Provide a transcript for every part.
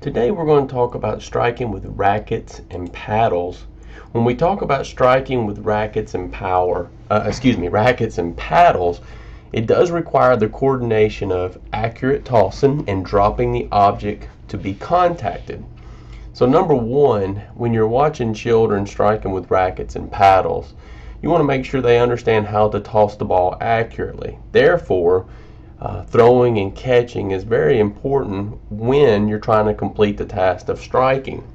Today we're going to talk about striking with rackets and paddles. When we talk about striking with rackets and rackets and paddles, it does require the coordination of accurate tossing and dropping the object to be contacted. So number one, when you're watching children striking with rackets and paddles, you want to make sure they understand how to toss the ball accurately. Therefore, throwing and catching is very important when you're trying to complete the task of striking.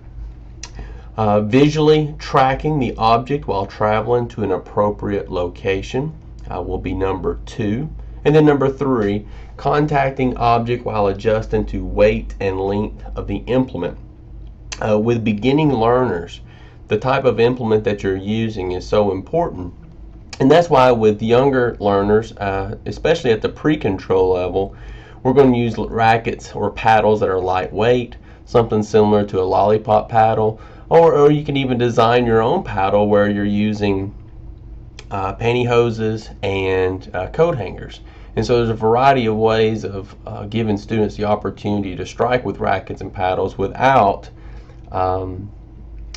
Visually tracking the object while traveling to an appropriate location will be number two. And then number three, contacting object while adjusting to weight and length of the implement. With beginning learners, the type of implement that you're using is so important. And that's why with younger learners, especially at the pre-control level, we're going to use rackets or paddles that are lightweight, something similar to a lollipop paddle, or you can even design your own paddle where you're using pantyhoses and coat hangers. And so there's a variety of ways of giving students the opportunity to strike with rackets and paddles without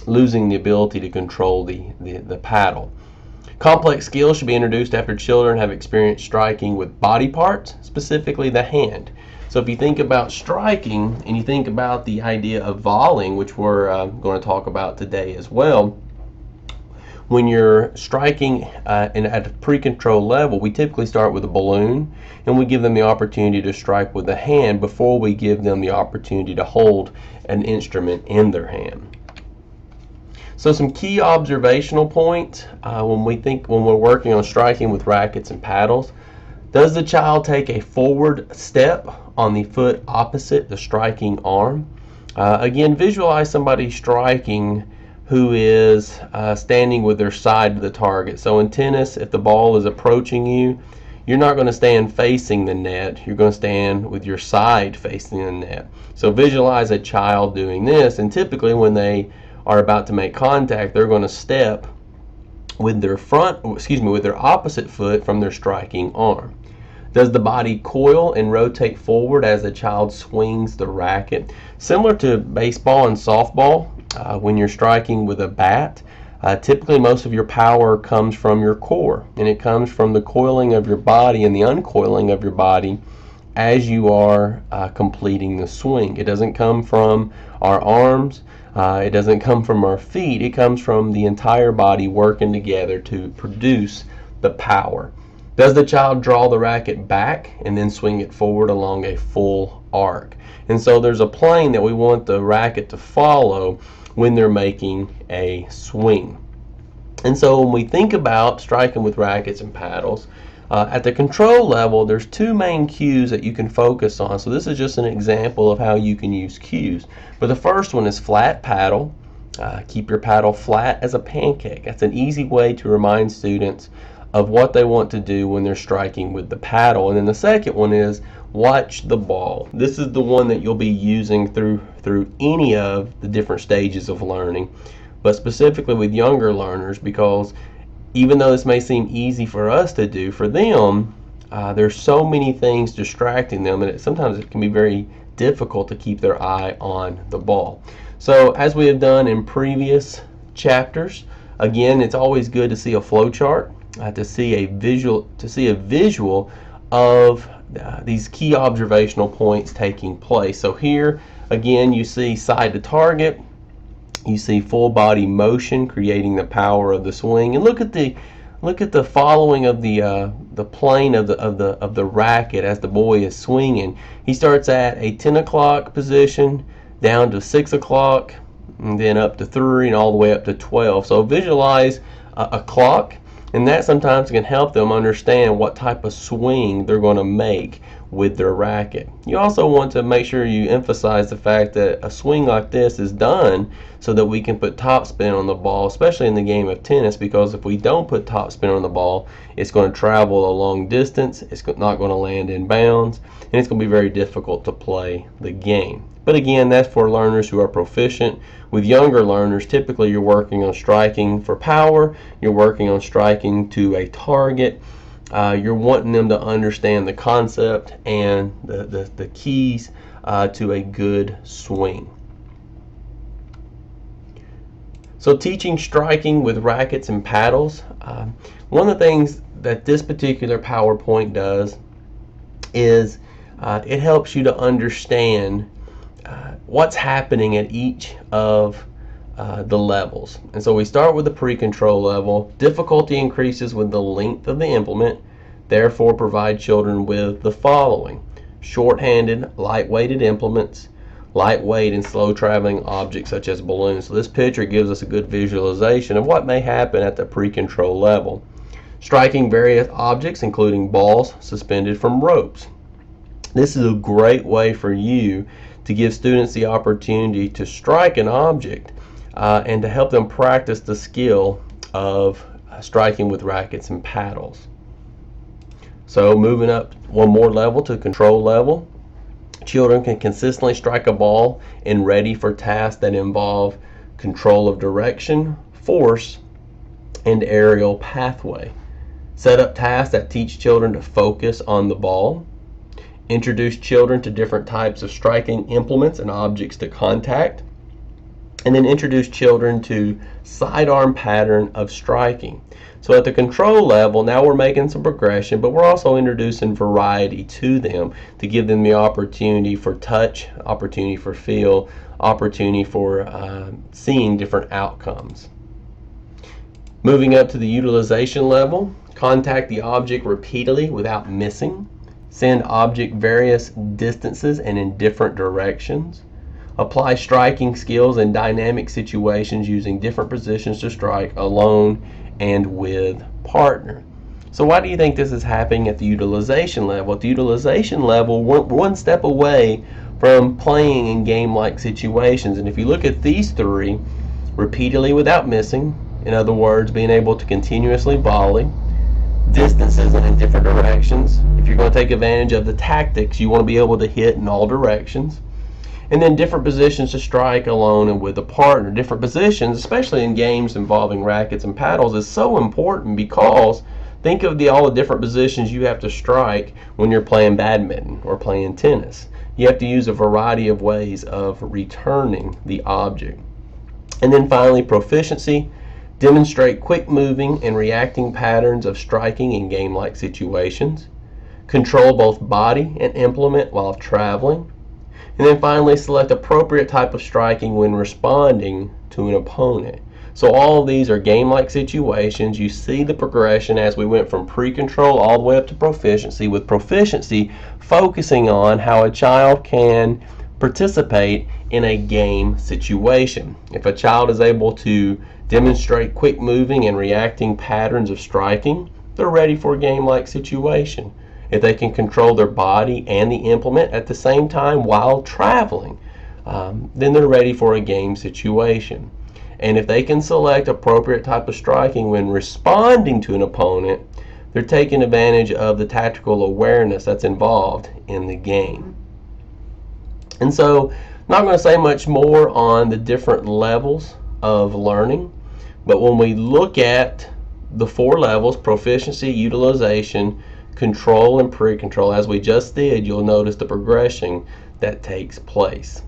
losing the ability to control the paddle. Complex skills should be introduced after children have experienced striking with body parts, specifically the hand. So if you think about striking and you think about the idea of volleying, which we're going to talk about today as well, when you're striking at a pre-control level, we typically start with a balloon and we give them the opportunity to strike with the hand before we give them the opportunity to hold an instrument in their hand. So some key observational points when we're working on striking with rackets and paddles. Does the child take a forward step on the foot opposite the striking arm? Again, visualize somebody striking who is standing with their side to the target. So in tennis, if the ball is approaching you, you're not going to stand facing the net. You're going to stand with your side facing the net. So visualize a child doing this, and typically when they are about to make contact, they're going to step with their opposite foot from their striking arm. Does the body coil and rotate forward as the child swings the racket? Similar to baseball and softball, when you're striking with a bat, typically most of your power comes from your core, and it comes from the coiling of your body and the uncoiling of your body as you are completing the swing. It doesn't come from our arms. It doesn't come from our feet. It comes from the entire body working together to produce the power. Does the child draw the racket back and then swing it forward along a full arc? And so there's a plane that we want the racket to follow when they're making a swing. And so when we think about striking with rackets and paddles, at the control level, there's two main cues that you can focus on. So this is just an example of how you can use cues. But the first one is flat paddle. Keep your paddle flat as a pancake. That's an easy way to remind students of what they want to do when they're striking with the paddle. And then the second one is watch the ball. This is the one that you'll be using through any of the different stages of learning, but specifically with younger learners, because even though this may seem easy for us to do, for them, there's so many things distracting them, and sometimes it can be very difficult to keep their eye on the ball. So as we have done in previous chapters, again, it's always good to see a flow chart, to see a visual of these key observational points taking place. So here, again, you see side to target. You see full body motion creating the power of the swing, and look at the following of the plane of the racket as the boy is swinging. He starts at a 10 o'clock position, down to 6 o'clock, and then up to 3, and all the way up to 12. So visualize a clock, and that sometimes can help them understand what type of swing they're going to make with their racket. You also want to make sure you emphasize the fact that a swing like this is done so that we can put topspin on the ball, especially in the game of tennis, because if we don't put topspin on the ball, it's going to travel a long distance, it's not going to land in bounds, and it's going to be very difficult to play the game. But again, that's for learners who are proficient. With younger learners, typically you're working on striking for power, you're working on striking to a target, you're wanting them to understand the concept and the keys to a good swing. So teaching striking with rackets and paddles, one of the things that this particular PowerPoint does is it helps you to understand what's happening at each of the levels. And so we start with the pre-control level. Difficulty increases with the length of the implement, therefore provide children with the following: short-handed, light-weighted implements, lightweight and slow traveling objects such as balloons. So this picture gives us a good visualization of what may happen at the pre-control level. Striking various objects including balls suspended from ropes. This is a great way for you to give students the opportunity to strike an object and to help them practice the skill of striking with rackets and paddles. So moving up one more level to control level, children can consistently strike a ball and ready for tasks that involve control of direction, force, and aerial pathway. Set up tasks that teach children to focus on the ball. Introduce children to different types of striking implements and objects to contact. And then introduce children to sidearm pattern of striking. So at the control level, now we're making some progression, but we're also introducing variety to them to give them the opportunity for touch, opportunity for feel, opportunity for seeing different outcomes. Moving up to the utilization level, contact the object repeatedly without missing. Send object various distances and in different directions. Apply striking skills in dynamic situations using different positions to strike alone and with partner. So why do you think this is happening at the utilization level? At the utilization level, we're one step away from playing in game-like situations. And if you look at these three, repeatedly without missing, in other words, being able to continuously volley, distances and in different directions. If you're going to take advantage of the tactics, you want to be able to hit in all directions. And then different positions to strike alone and with a partner. Different positions, especially in games involving rackets and paddles, is so important because think of all the different positions you have to strike when you're playing badminton or playing tennis. You have to use a variety of ways of returning the object. And then finally, proficiency. Demonstrate quick moving and reacting patterns of striking in game-like situations. Control both body and implement while traveling. And then finally, select appropriate type of striking when responding to an opponent. So all of these are game-like situations. You see the progression as we went from pre-control all the way up to proficiency, with proficiency focusing on how a child can participate in a game situation. If a child is able to demonstrate quick moving and reacting patterns of striking, they're ready for a game-like situation. If they can control their body and the implement at the same time while traveling, then they're ready for a game situation. And if they can select appropriate type of striking when responding to an opponent, they're taking advantage of the tactical awareness that's involved in the game. And so, not going to say much more on the different levels of learning, but when we look at the four levels, proficiency, utilization, control, and pre-control, as we just did, you'll notice the progression that takes place.